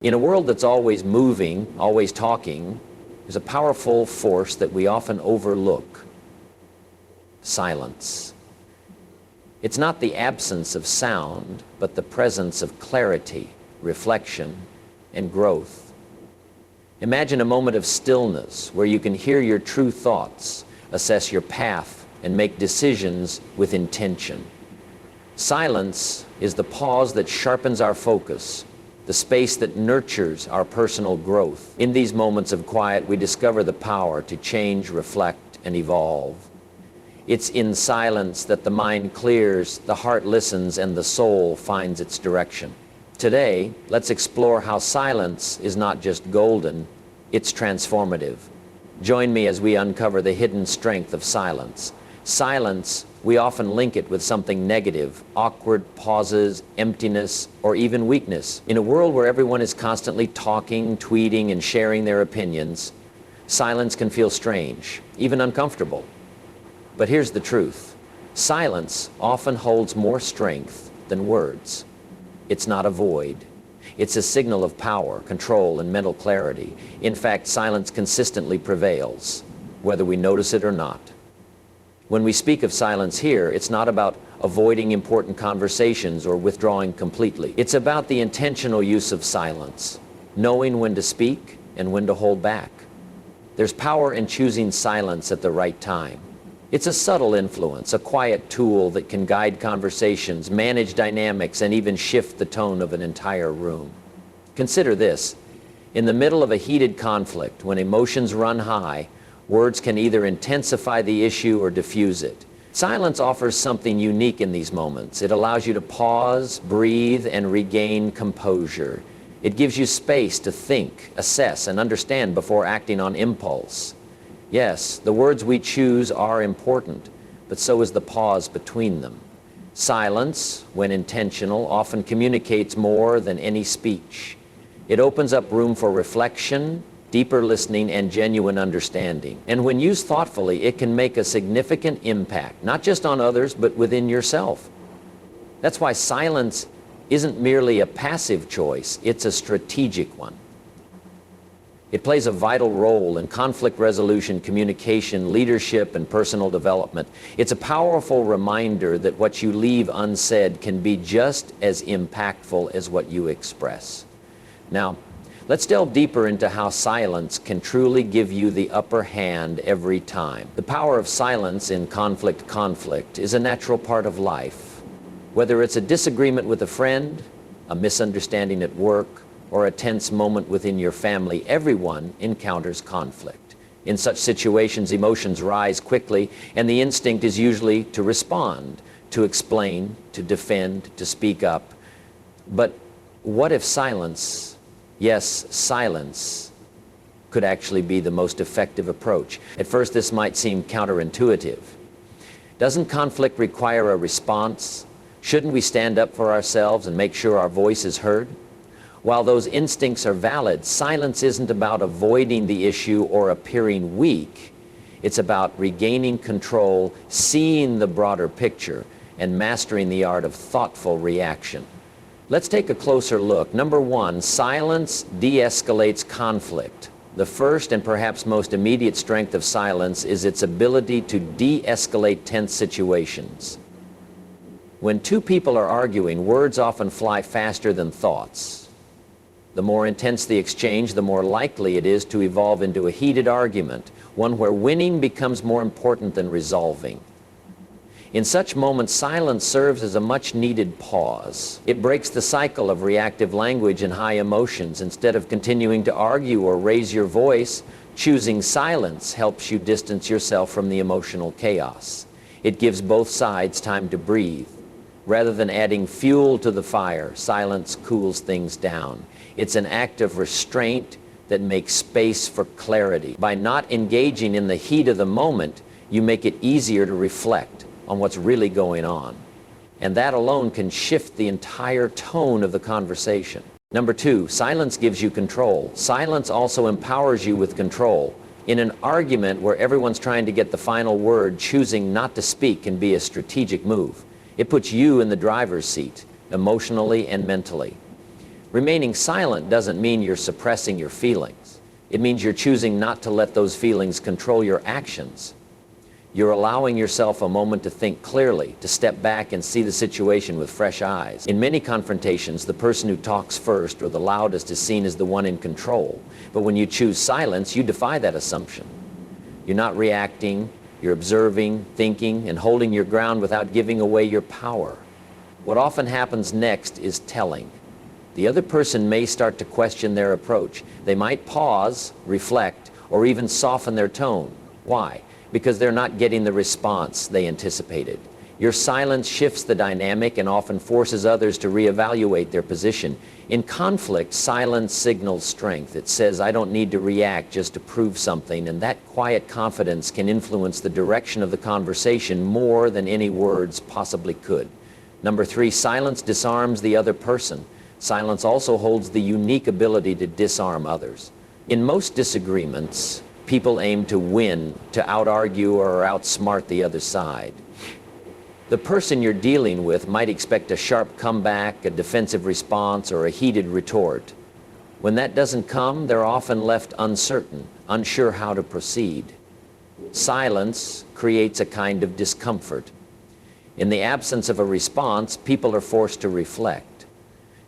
In a world that's always moving, always talking, there's a powerful force that we often overlook: silence. It's not the absence of sound, but the presence of clarity, reflection, and growth. Imagine a moment of stillness where you can hear your true thoughts, assess your path, and make decisions with intention. Silence is the pause that sharpens our focus, the space that nurtures our personal growth. In these moments of quiet, we discover the power to change, reflect, and evolve. It's in silence that the mind clears, the heart listens, and the soul finds its direction. Today, let's explore how silence is not just golden, it's transformative. Join me as we uncover the hidden strength of silence. Silence, we often link it with something negative: awkward pauses, emptiness, or even weakness. In a world where everyone is constantly talking, tweeting, and sharing their opinions, silence can feel strange, even uncomfortable. But here's the truth: silence often holds more strength than words. It's not a void. It's a signal of power, control, and mental clarity. In fact, silence consistently prevails, whether we notice it or not. When we speak of silence here, it's not about avoiding important conversations or withdrawing completely. It's about the intentional use of silence, knowing when to speak and when to hold back. There's power in choosing silence at the right time. It's a subtle influence, a quiet tool that can guide conversations, manage dynamics, and even shift the tone of an entire room. Consider this: in the middle of a heated conflict, when emotions run high, words can either intensify the issue or diffuse it. Silence offers something unique in these moments. It allows you to pause, breathe, and regain composure. It gives you space to think, assess, and understand before acting on impulse. Yes, the words we choose are important, but so is the pause between them. Silence, when intentional, often communicates more than any speech. It opens up room for reflection, deeper listening, and genuine understanding. And when used thoughtfully, it can make a significant impact, not just on others, but within yourself. That's why silence isn't merely a passive choice, it's a strategic one. It plays a vital role in conflict resolution, communication, leadership, and personal development. It's a powerful reminder that what you leave unsaid can be just as impactful as what you express. Now, let's delve deeper into how silence can truly give you the upper hand every time. The power of silence in conflict is a natural part of life. Whether it's a disagreement with a friend, a misunderstanding at work, or a tense moment within your family, everyone encounters conflict. In such situations, emotions rise quickly, and the instinct is usually to respond, to explain, to defend, to speak up. But what if silence, yes, silence, could actually be the most effective approach? At first, this might seem counterintuitive. Doesn't conflict require a response? Shouldn't we stand up for ourselves and make sure our voice is heard? While those instincts are valid, silence isn't about avoiding the issue or appearing weak. It's about regaining control, seeing the broader picture, and mastering the art of thoughtful reaction. Let's take a closer look. Number one, silence de-escalates conflict. The first and perhaps most immediate strength of silence is its ability to de-escalate tense situations. When two people are arguing, words often fly faster than thoughts. The more intense the exchange, the more likely it is to evolve into a heated argument, one where winning becomes more important than resolving. In such moments, silence serves as a much-needed pause. It breaks the cycle of reactive language and high emotions. Instead of continuing to argue or raise your voice, choosing silence helps you distance yourself from the emotional chaos. It gives both sides time to breathe. Rather than adding fuel to the fire, silence cools things down. It's an act of restraint that makes space for clarity. By not engaging in the heat of the moment, you make it easier to reflect on what's really going on. And that alone can shift the entire tone of the conversation. Number two, silence gives you control. Silence also empowers you with control. In an argument where everyone's trying to get the final word, choosing not to speak can be a strategic move. It puts you in the driver's seat, emotionally and mentally. Remaining silent doesn't mean you're suppressing your feelings. It means you're choosing not to let those feelings control your actions. You're allowing yourself a moment to think clearly, to step back and see the situation with fresh eyes. In many confrontations, the person who talks first or the loudest is seen as the one in control. But when you choose silence, you defy that assumption. You're not reacting, you're observing, thinking, and holding your ground without giving away your power. What often happens next is telling. The other person may start to question their approach. They might pause, reflect, or even soften their tone. Why? Because they're not getting the response they anticipated. Your silence shifts the dynamic and often forces others to reevaluate their position. In conflict, silence signals strength. It says, I don't need to react just to prove something, and that quiet confidence can influence the direction of the conversation more than any words possibly could. Number 3, silence disarms the other person. Silence also holds the unique ability to disarm others. In most disagreements, people aim to win, to out-argue or outsmart the other side. The person you're dealing with might expect a sharp comeback, a defensive response, or a heated retort. When that doesn't come, they're often left uncertain, unsure how to proceed. Silence creates a kind of discomfort. In the absence of a response, people are forced to reflect.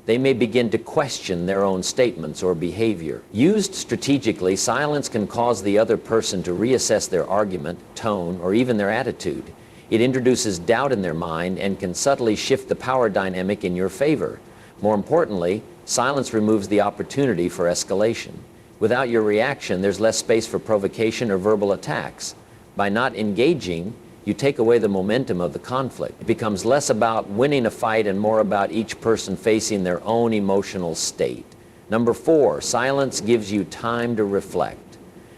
They may begin to question their own statements or behavior. Used strategically, silence can cause the other person to reassess their argument, tone, or even their attitude. It introduces doubt in their mind and can subtly shift the power dynamic in your favor. More importantly, silence removes the opportunity for escalation. Without your reaction, there's less space for provocation or verbal attacks. By not engaging, you take away the momentum of the conflict. It becomes less about winning a fight and more about each person facing their own emotional state. Number 4, silence gives you time to reflect.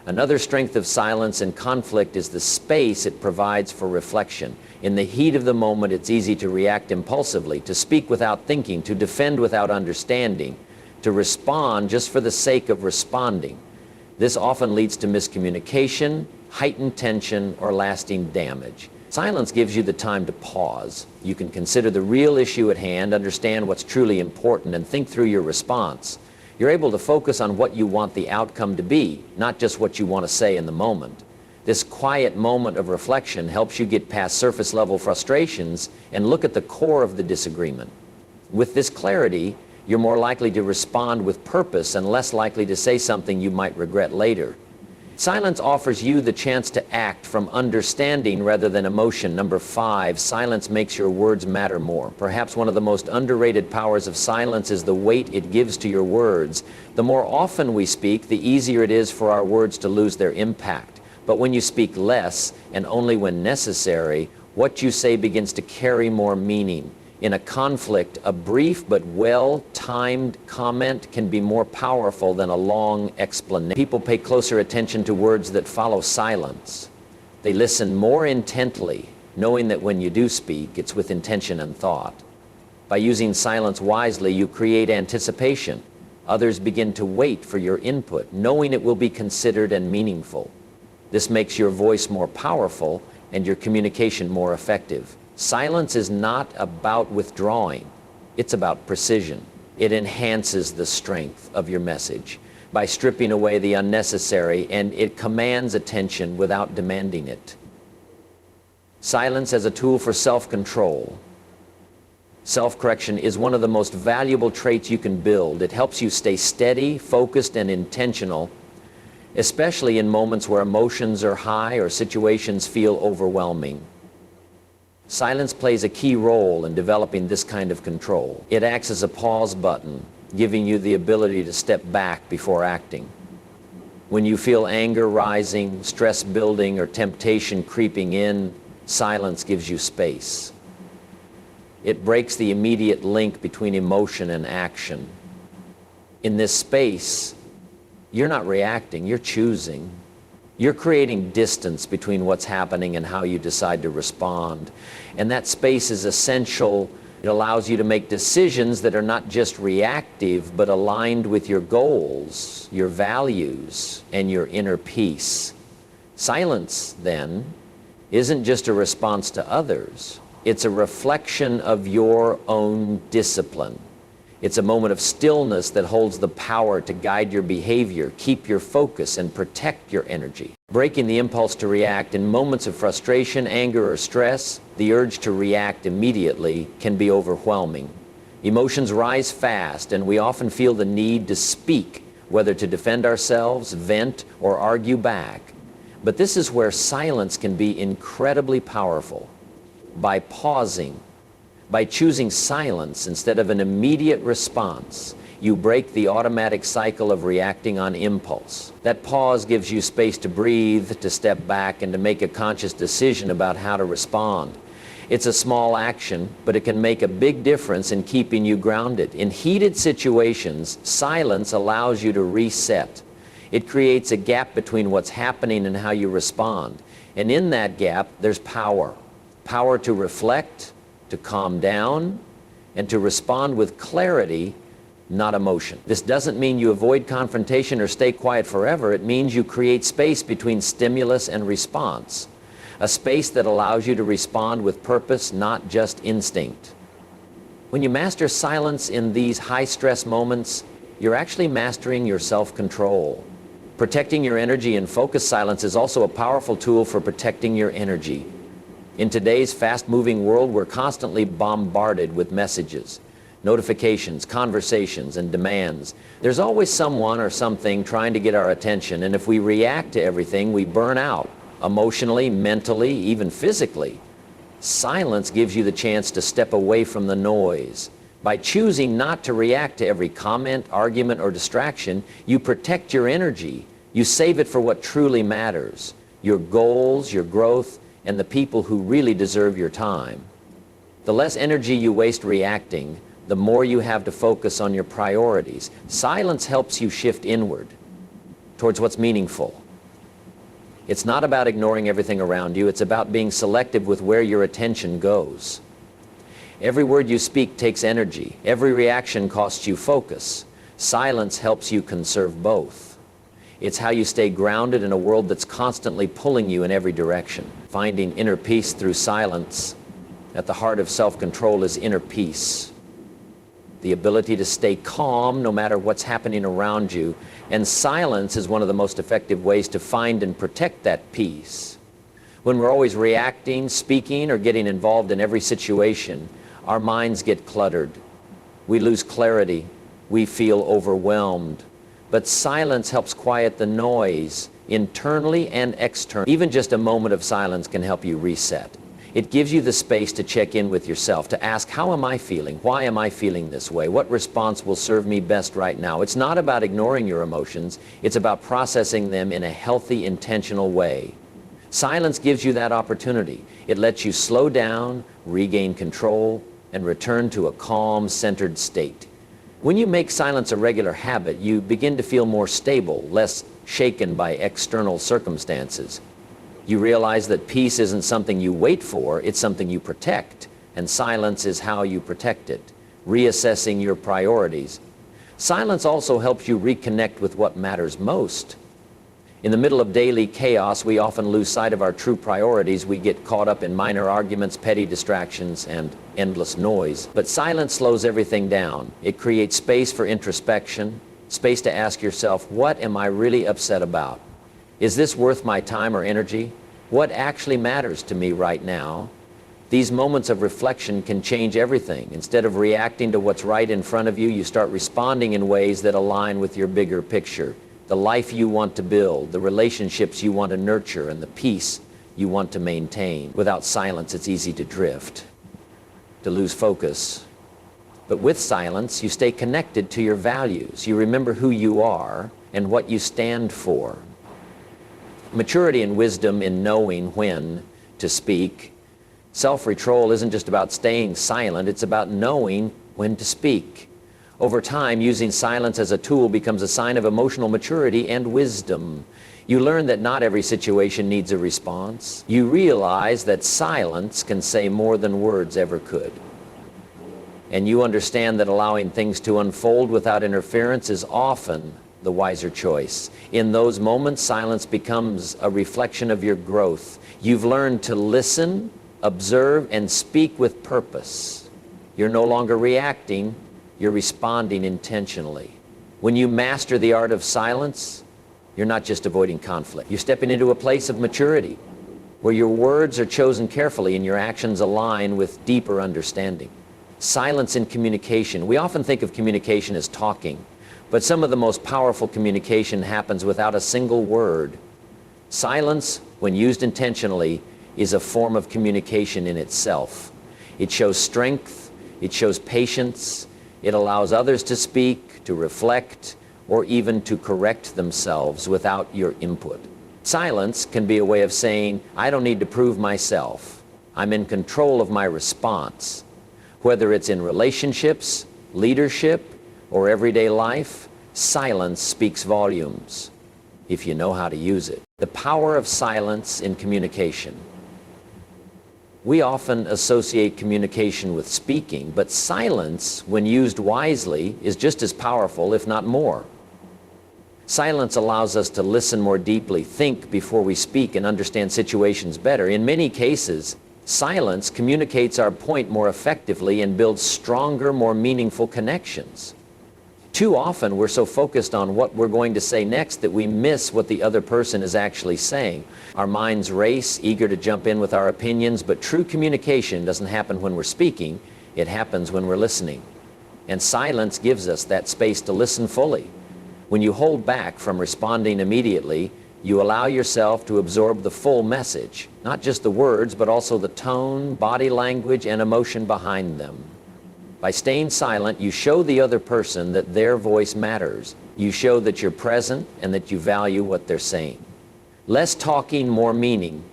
Another strength of silence in conflict is the space it provides for reflection. In the heat of the moment, it's easy to react impulsively, to speak without thinking, to defend without understanding, to respond just for the sake of responding. This often leads to miscommunication, heightened tension, or lasting damage. Silence gives you the time to pause. You can consider the real issue at hand, understand what's truly important, and think through your response. You're able to focus on what you want the outcome to be, not just what you want to say in the moment. This quiet moment of reflection helps you get past surface-level frustrations and look at the core of the disagreement. With this clarity, you're more likely to respond with purpose and less likely to say something you might regret later. Silence offers you the chance to act from understanding rather than emotion. Number 5, silence makes your words matter more. Perhaps one of the most underrated powers of silence is the weight it gives to your words. The more often we speak, the easier it is for our words to lose their impact. But when you speak less, and only when necessary, what you say begins to carry more meaning. In a conflict, a brief but well-timed comment can be more powerful than a long explanation. People pay closer attention to words that follow silence. They listen more intently, knowing that when you do speak, it's with intention and thought. By using silence wisely, you create anticipation. Others begin to wait for your input, knowing it will be considered and meaningful. This makes your voice more powerful and your communication more effective. Silence is not about withdrawing. It's about precision. It enhances the strength of your message by stripping away the unnecessary, and it commands attention without demanding it. Silence as a tool for self-control. Self-correction is one of the most valuable traits you can build. It helps you stay steady, focused, and intentional, especially in moments where emotions are high or situations feel overwhelming. Silence plays a key role in developing this kind of control. It acts as a pause button, giving you the ability to step back before acting. When you feel anger rising, stress building, or temptation creeping in, silence gives you space. It breaks the immediate link between emotion and action. In this space, you're not reacting, you're choosing. You're creating distance between what's happening and how you decide to respond. And that space is essential. It allows you to make decisions that are not just reactive, but aligned with your goals, your values, and your inner peace. Silence, then, isn't just a response to others. It's a reflection of your own discipline. It's a moment of stillness that holds the power to guide your behavior, keep your focus, and protect your energy. Breaking the impulse to react in moments of frustration, anger, or stress, the urge to react immediately can be overwhelming. Emotions rise fast, and we often feel the need to speak, whether to defend ourselves, vent, or argue back. But this is where silence can be incredibly powerful. By pausing, by choosing silence instead of an immediate response, you break the automatic cycle of reacting on impulse. That pause gives you space to breathe, to step back, and to make a conscious decision about how to respond. It's a small action, but it can make a big difference in keeping you grounded. In heated situations, silence allows you to reset. It creates a gap between what's happening and how you respond. And in that gap, there's power. Power to reflect, to calm down, and to respond with clarity, not emotion. This doesn't mean you avoid confrontation or stay quiet forever. It means you create space between stimulus and response. A space that allows you to respond with purpose, not just instinct. When you master silence in these high-stress moments, you're actually mastering your self-control. Protecting your energy and focused silence is also a powerful tool for protecting your energy. In today's fast-moving world, we're constantly bombarded with messages, notifications, conversations, and demands. There's always someone or something trying to get our attention, and if we react to everything, we burn out, emotionally, mentally, even physically. Silence gives you the chance to step away from the noise. By choosing not to react to every comment, argument, or distraction, you protect your energy. You save it for what truly matters, your goals, your growth, and the people who really deserve your time. The less energy you waste reacting, the more you have to focus on your priorities. Silence helps you shift inward, towards what's meaningful. It's not about ignoring everything around you, it's about being selective with where your attention goes. Every word you speak takes energy. Every reaction costs you focus. Silence helps you conserve both. It's how you stay grounded in a world that's constantly pulling you in every direction. Finding inner peace through silence. At the heart of self-control is inner peace. The ability to stay calm no matter what's happening around you. And silence is one of the most effective ways to find and protect that peace. When we're always reacting, speaking, or getting involved in every situation, our minds get cluttered. We lose clarity. We feel overwhelmed. But silence helps quiet the noise, internally and externally. Even just a moment of silence can help you reset. It gives you the space to check in with yourself, to ask, how am I feeling? Why am I feeling this way? What response will serve me best right now? It's not about ignoring your emotions. It's about processing them in a healthy, intentional way. Silence gives you that opportunity. It lets you slow down, regain control, and return to a calm, centered state. When you make silence a regular habit, you begin to feel more stable, less shaken by external circumstances. You realize that peace isn't something you wait for, it's something you protect, and silence is how you protect it, reassessing your priorities. Silence also helps you reconnect with what matters most. In the middle of daily chaos, we often lose sight of our true priorities. We get caught up in minor arguments, petty distractions, and endless noise. But silence slows everything down. It creates space for introspection, space to ask yourself, what am I really upset about? Is this worth my time or energy? What actually matters to me right now? These moments of reflection can change everything. Instead of reacting to what's right in front of you, you start responding in ways that align with your bigger picture. The life you want to build, the relationships you want to nurture, and the peace you want to maintain. Without silence, it's easy to drift, to lose focus. But with silence, you stay connected to your values. You remember who you are and what you stand for. Maturity and wisdom in knowing when to speak. Self-control isn't just about staying silent, it's about knowing when to speak. Over time, using silence as a tool becomes a sign of emotional maturity and wisdom. You learn that not every situation needs a response. You realize that silence can say more than words ever could. And you understand that allowing things to unfold without interference is often the wiser choice. In those moments, silence becomes a reflection of your growth. You've learned to listen, observe, and speak with purpose. You're no longer reacting, you're responding intentionally. When you master the art of silence, you're not just avoiding conflict. You're stepping into a place of maturity where your words are chosen carefully and your actions align with deeper understanding. Silence in communication. We often think of communication as talking, but some of the most powerful communication happens without a single word. Silence, when used intentionally, is a form of communication in itself. It shows strength, it shows patience, it allows others to speak, to reflect, or even to correct themselves without your input. Silence can be a way of saying, I don't need to prove myself. I'm in control of my response. Whether it's in relationships, leadership, or everyday life, silence speaks volumes if you know how to use it. The power of silence in communication. We often associate communication with speaking, but silence, when used wisely, is just as powerful, if not more. Silence allows us to listen more deeply, think before we speak, and understand situations better. In many cases, silence communicates our point more effectively and builds stronger, more meaningful connections. Too often, we're so focused on what we're going to say next that we miss what the other person is actually saying. Our minds race, eager to jump in with our opinions, but true communication doesn't happen when we're speaking, it happens when we're listening. And silence gives us that space to listen fully. When you hold back from responding immediately, you allow yourself to absorb the full message, not just the words, but also the tone, body language, and emotion behind them. By staying silent, you show the other person that their voice matters. You show that you're present and that you value what they're saying. Less talking, more meaning.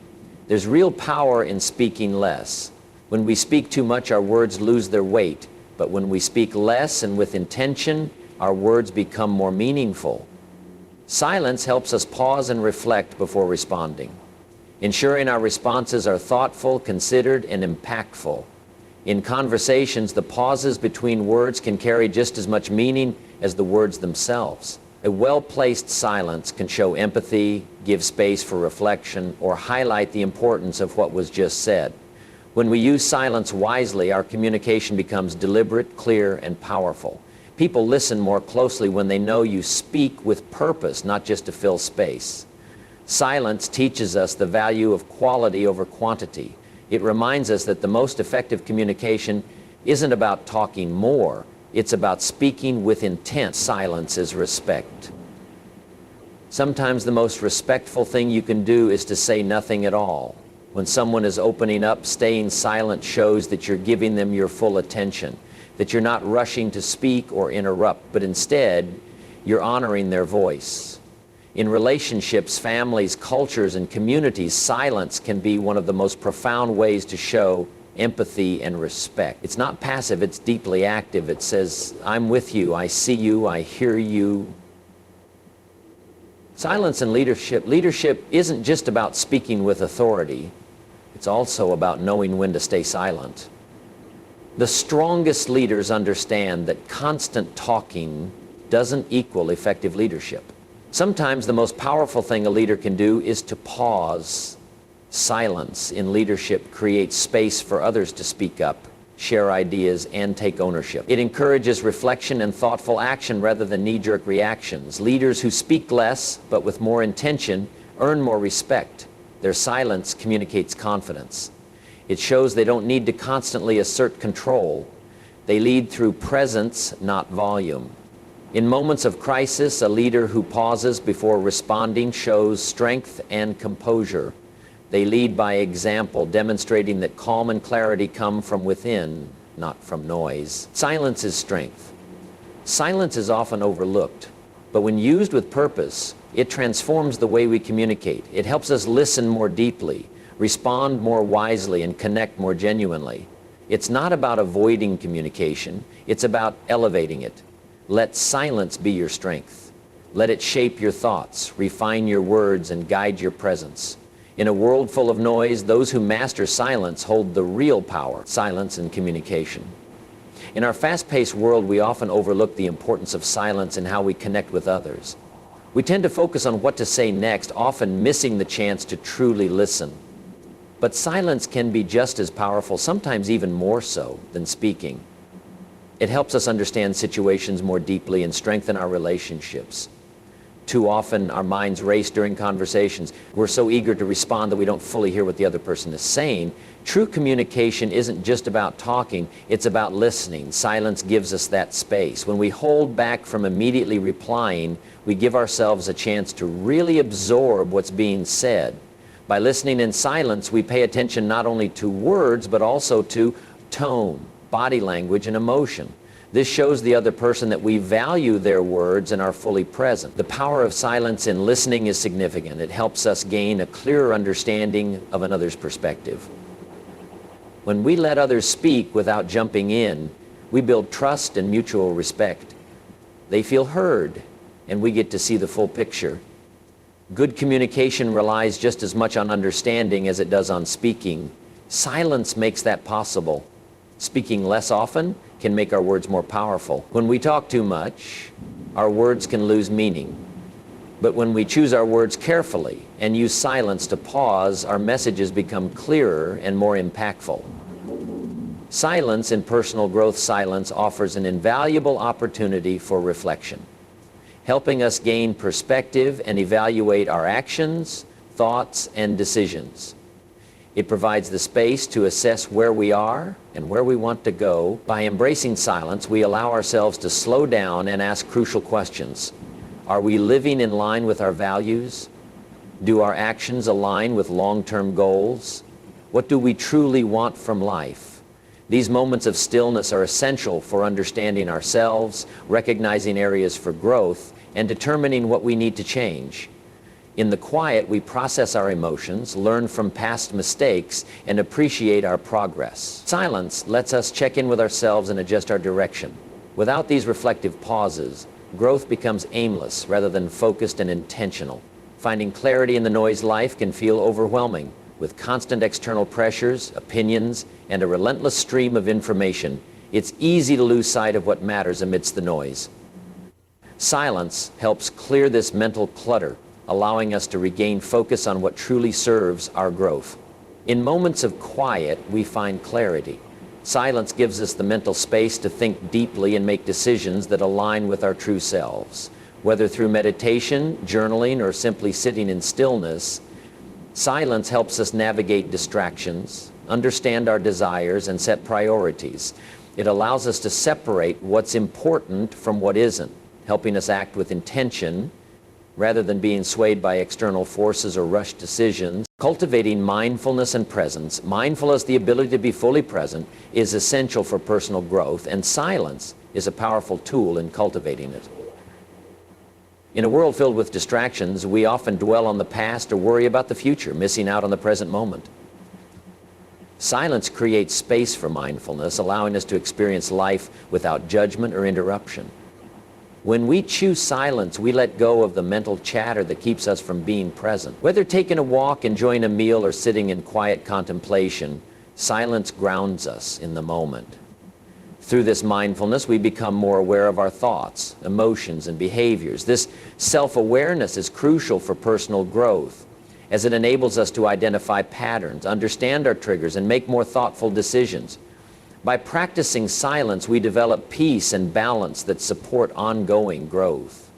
There's real power in speaking less. When we speak too much, our words lose their weight. But when we speak less and with intention, our words become more meaningful. Silence helps us pause and reflect before responding, ensuring our responses are thoughtful, considered, and impactful. In conversations, the pauses between words can carry just as much meaning as the words themselves. A well-placed silence can show empathy, give space for reflection, or highlight the importance of what was just said. When we use silence wisely, our communication becomes deliberate, clear, and powerful. People listen more closely when they know you speak with purpose, not just to fill space. Silence teaches us the value of quality over quantity. It reminds us that the most effective communication isn't about talking more, it's about speaking with intent. Silence is respect. Sometimes the most respectful thing you can do is to say nothing at all. When someone is opening up, staying silent shows that you're giving them your full attention, that you're not rushing to speak or interrupt, but instead, you're honoring their voice. In relationships, families, cultures, and communities, silence can be one of the most profound ways to show empathy and respect. It's not passive, it's deeply active. It says, I'm with you, I see you, I hear you. Silence in leadership. Leadership isn't just about speaking with authority. It's also about knowing when to stay silent. The strongest leaders understand that constant talking doesn't equal effective leadership. Sometimes the most powerful thing a leader can do is to pause. Silence in leadership creates space for others to speak up, share ideas, and take ownership. It encourages reflection and thoughtful action rather than knee-jerk reactions. Leaders who speak less, but with more intention, earn more respect. Their silence communicates confidence. It shows they don't need to constantly assert control. They lead through presence, not volume. In moments of crisis, a leader who pauses before responding shows strength and composure. They lead by example, demonstrating that calm and clarity come from within, not from noise. Silence is strength. Silence is often overlooked, but when used with purpose, it transforms the way we communicate. It helps us listen more deeply, respond more wisely, and connect more genuinely. It's not about avoiding communication, it's about elevating it. Let silence be your strength. Let it shape your thoughts, refine your words, and guide your presence. In a world full of noise, those who master silence hold the real power. Silence and communication. In our fast-paced world, we often overlook the importance of silence in how we connect with others. We tend to focus on what to say next, often missing the chance to truly listen. But silence can be just as powerful, sometimes even more so, than speaking. It helps us understand situations more deeply and strengthen our relationships. Too often our minds race during conversations. We're so eager to respond that we don't fully hear what the other person is saying. True communication isn't just about talking, it's about listening. Silence gives us that space. When we hold back from immediately replying, we give ourselves a chance to really absorb what's being said. By listening in silence, we pay attention not only to words, but also to tone, body language, and emotion. This shows the other person that we value their words and are fully present. The power of silence in listening is significant. It helps us gain a clearer understanding of another's perspective. When we let others speak without jumping in, we build trust and mutual respect. They feel heard, and we get to see the full picture. Good communication relies just as much on understanding as it does on speaking. Silence makes that possible. Speaking less often can make our words more powerful. When we talk too much, our words can lose meaning. But when we choose our words carefully and use silence to pause, our messages become clearer and more impactful. Silence in personal growth silence offers an invaluable opportunity for reflection, helping us gain perspective and evaluate our actions, thoughts, and decisions. It provides the space to assess where we are and where we want to go. By embracing silence, we allow ourselves to slow down and ask crucial questions. Are we living in line with our values? Do our actions align with long-term goals? What do we truly want from life? These moments of stillness are essential for understanding ourselves, recognizing areas for growth, and determining what we need to change. In the quiet, we process our emotions, learn from past mistakes, and appreciate our progress. Silence lets us check in with ourselves and adjust our direction. Without these reflective pauses, growth becomes aimless rather than focused and intentional. Finding clarity in the noise life can feel overwhelming. With constant external pressures, opinions, and a relentless stream of information, it's easy to lose sight of what matters amidst the noise. Silence helps clear this mental clutter, allowing us to regain focus on what truly serves our growth. In moments of quiet, we find clarity. Silence gives us the mental space to think deeply and make decisions that align with our true selves. Whether through meditation, journaling, or simply sitting in stillness, silence helps us navigate distractions, understand our desires, and set priorities. It allows us to separate what's important from what isn't, helping us act with intention rather than being swayed by external forces or rushed decisions. Cultivating mindfulness and presence, mindfulness, the ability to be fully present, is essential for personal growth, and silence is a powerful tool in cultivating it. In a world filled with distractions, we often dwell on the past or worry about the future, missing out on the present moment. Silence creates space for mindfulness, allowing us to experience life without judgment or interruption. When we choose silence, we let go of the mental chatter that keeps us from being present. Whether taking a walk, enjoying a meal, or sitting in quiet contemplation, silence grounds us in the moment. Through this mindfulness, we become more aware of our thoughts, emotions, and behaviors. This self-awareness is crucial for personal growth, as it enables us to identify patterns, understand our triggers, and make more thoughtful decisions. By practicing silence, we develop peace and balance that support ongoing growth.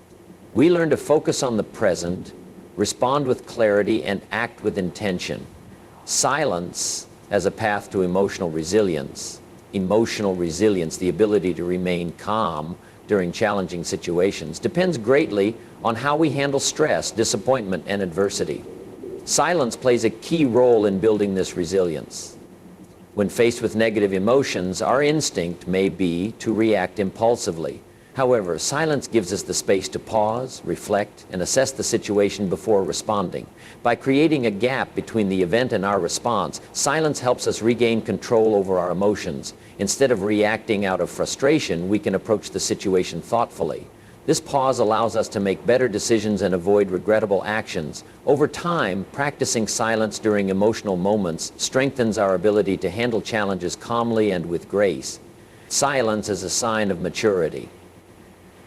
We learn to focus on the present, respond with clarity, and act with intention. Silence as a path to emotional resilience, the ability to remain calm during challenging situations, depends greatly on how we handle stress, disappointment, and adversity. Silence plays a key role in building this resilience. When faced with negative emotions, our instinct may be to react impulsively. However, silence gives us the space to pause, reflect, and assess the situation before responding. By creating a gap between the event and our response, silence helps us regain control over our emotions. Instead of reacting out of frustration, we can approach the situation thoughtfully. This pause allows us to make better decisions and avoid regrettable actions. Over time, practicing silence during emotional moments strengthens our ability to handle challenges calmly and with grace. Silence is a sign of maturity.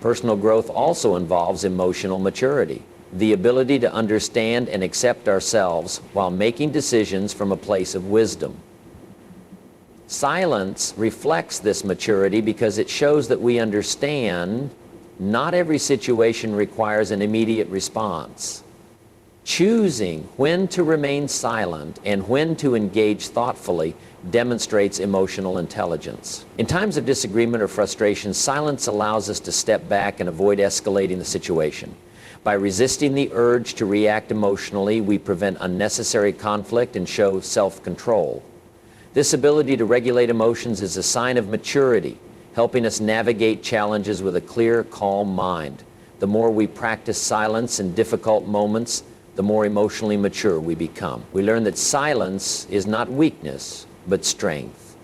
Personal growth also involves emotional maturity, the ability to understand and accept ourselves while making decisions from a place of wisdom. Silence reflects this maturity because it shows that we understand not every situation requires an immediate response. Choosing when to remain silent and when to engage thoughtfully demonstrates emotional intelligence. In times of disagreement or frustration, silence allows us to step back and avoid escalating the situation. By resisting the urge to react emotionally, we prevent unnecessary conflict and show self-control. This ability to regulate emotions is a sign of maturity, helping us navigate challenges with a clear, calm mind. The more we practice silence in difficult moments, the more emotionally mature we become. We learn that silence is not weakness, but strength.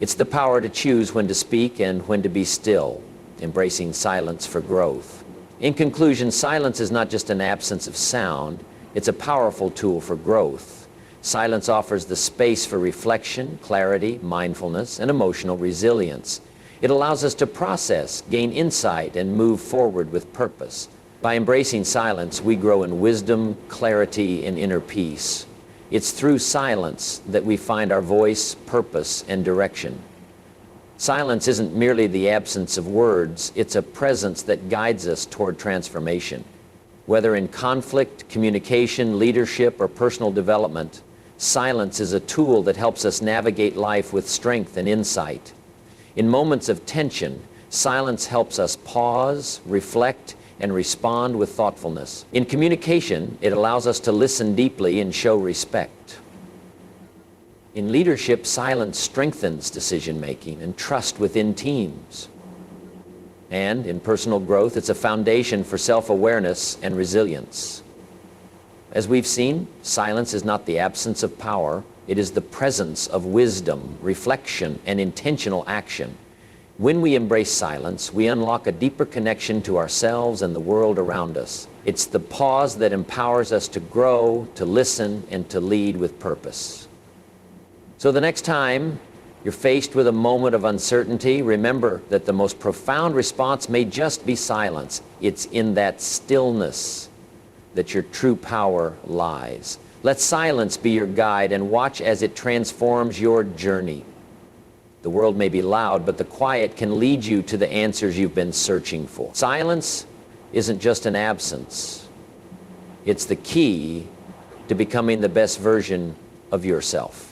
It's the power to choose when to speak and when to be still, embracing silence for growth. In conclusion, silence is not just an absence of sound, it's a powerful tool for growth. Silence offers the space for reflection, clarity, mindfulness, and emotional resilience. It allows us to process, gain insight, and move forward with purpose. By embracing silence, we grow in wisdom, clarity, and inner peace. It's through silence that we find our voice, purpose, and direction. Silence isn't merely the absence of words, it's a presence that guides us toward transformation. Whether in conflict, communication, leadership, or personal development, silence is a tool that helps us navigate life with strength and insight. In moments of tension, silence helps us pause, reflect, and respond with thoughtfulness. In communication, it allows us to listen deeply and show respect. In leadership, silence strengthens decision-making and trust within teams. And in personal growth, it's a foundation for self-awareness and resilience. As we've seen, silence is not the absence of power, it is the presence of wisdom, reflection, and intentional action. When we embrace silence, we unlock a deeper connection to ourselves and the world around us. It's the pause that empowers us to grow, to listen, and to lead with purpose. So the next time you're faced with a moment of uncertainty, remember that the most profound response may just be silence. It's in that stillness that your true power lies. Let silence be your guide and watch as it transforms your journey. The world may be loud, but the quiet can lead you to the answers you've been searching for. Silence isn't just an absence. It's the key to becoming the best version of yourself.